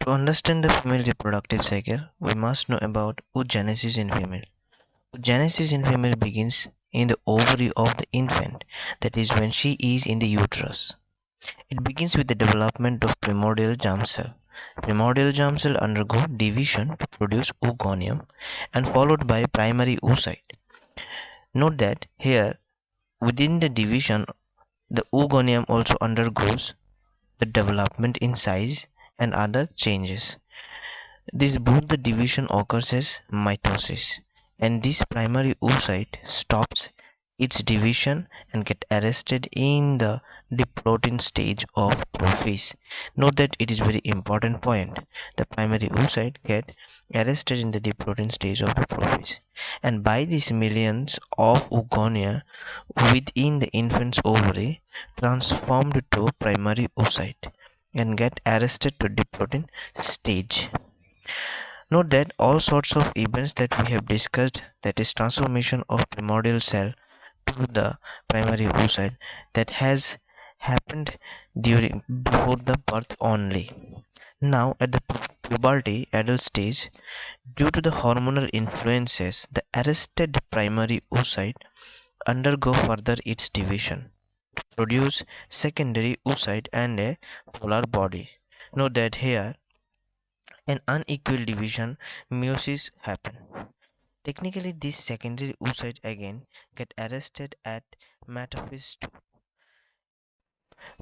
To understand the female reproductive cycle, we must know about oogenesis in female. Oogenesis in female begins in the ovary of the infant, that is, when she is in the uterus. It begins with the development of primordial germ cell. Primordial germ cell undergo division to produce oogonium and followed by primary oocyte. Note that here, within the division, the oogonium also undergoes the development in size and other changes. This both the division occurs as mitosis, and this primary oocyte stops its division and get arrested in the diplotin stage of prophase. Note that it is very important point. The primary oocyte get arrested in the diplotin stage of the prophase, and by these millions of oogonia within the infant's ovary transformed to primary oocyte and get arrested to diplotin stage. Note that all sorts of events that we have discussed, that is transformation of primordial cell to the primary oocyte, that has happened during before the birth only. Now at the puberty adult stage, due to the hormonal influences, the arrested primary oocyte undergo further its division to produce secondary oocyte and a polar body. Note that here an unequal division meiosis happen. Technically, this secondary oocyte again get arrested at metaphase 2.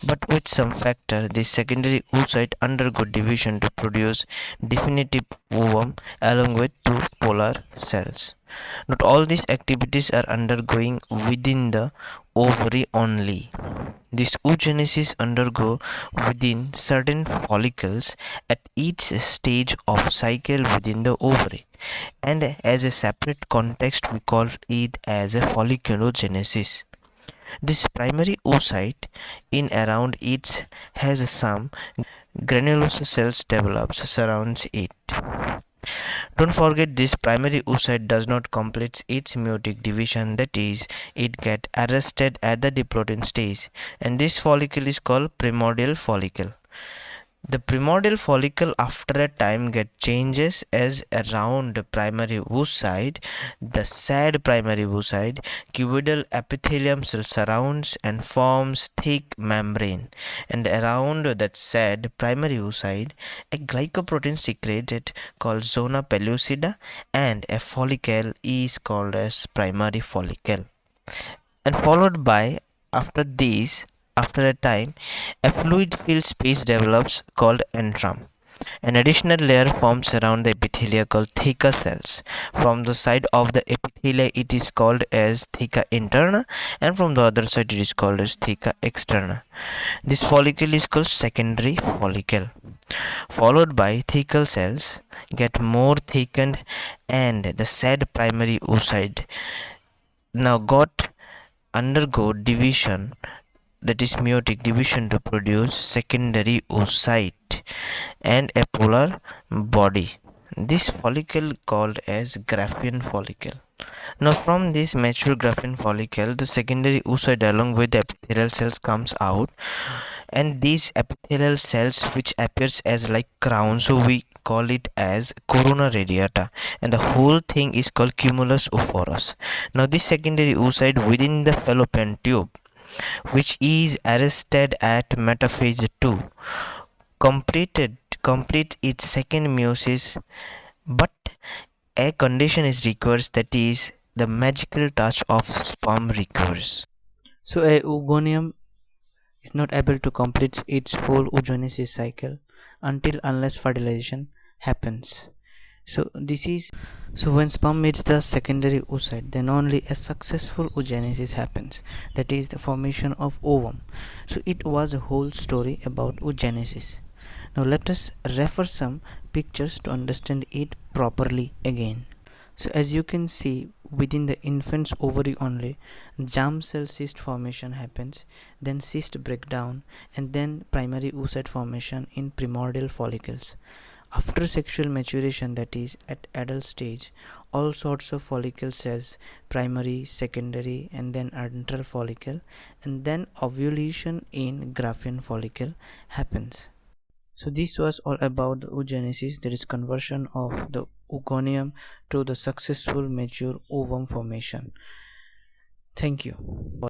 But with some factor, this secondary oocyte undergo division to produce definitive ovum along with two polar cells. Not all these activities are undergoing within the ovary only. This oogenesis undergo within certain follicles at each stage of cycle within the ovary, and as a separate context we call it as a folliculogenesis. This primary oocyte in around it has some granulose cells develops surrounds it. Don't forget this primary oocyte does not complete its meiotic division, that is, it get arrested at the diplotin stage, and this follicle is called primordial follicle. The primordial follicle after a time get changes as around the primary oocyte, the said primary oocyte, cuboidal epithelium cell surrounds and forms thick membrane, and around that said primary oocyte, a glycoprotein secreted called zona pellucida and a follicle is called as primary follicle, and followed by after a time a fluid filled space develops called antrum. An additional layer forms around the epithelia called theca cells. From the side of the epithelia it is called as theca interna, and from the other side it is called as theca externa. This follicle is called secondary follicle, followed by thecal cells get more thickened, and the said primary oocyte now got undergo division, that is meiotic division, to produce secondary oocyte and a polar body. This follicle called as Graafian follicle. Now from this mature Graafian follicle, the secondary oocyte along with the epithelial cells comes out, and these epithelial cells which appears as like crown, so we call it as corona radiata, and the whole thing is called cumulus ophorus. Now this secondary oocyte within the fallopian tube, which is arrested at metaphase 2, complete its second meiosis, but a condition is required, that is the magical touch of sperm recurs. So a oogonium is not able to complete its whole oogenesis cycle unless fertilization happens. So when sperm meets the secondary oocyte, then only a successful oogenesis happens, that is the formation of ovum. So it was a whole story about oogenesis. Now let us refer some pictures to understand it properly again. So as you can see, within the infant's ovary only, germ cell cyst formation happens, then cyst breakdown, and then primary oocyte formation in primordial follicles. After sexual maturation, that is at adult stage, all sorts of follicles as primary, secondary, and then antral follicle, and then ovulation in Graafian follicle happens. So this was all about the oogenesis, that is conversion of the oogonium to the successful mature ovum formation. Thank you.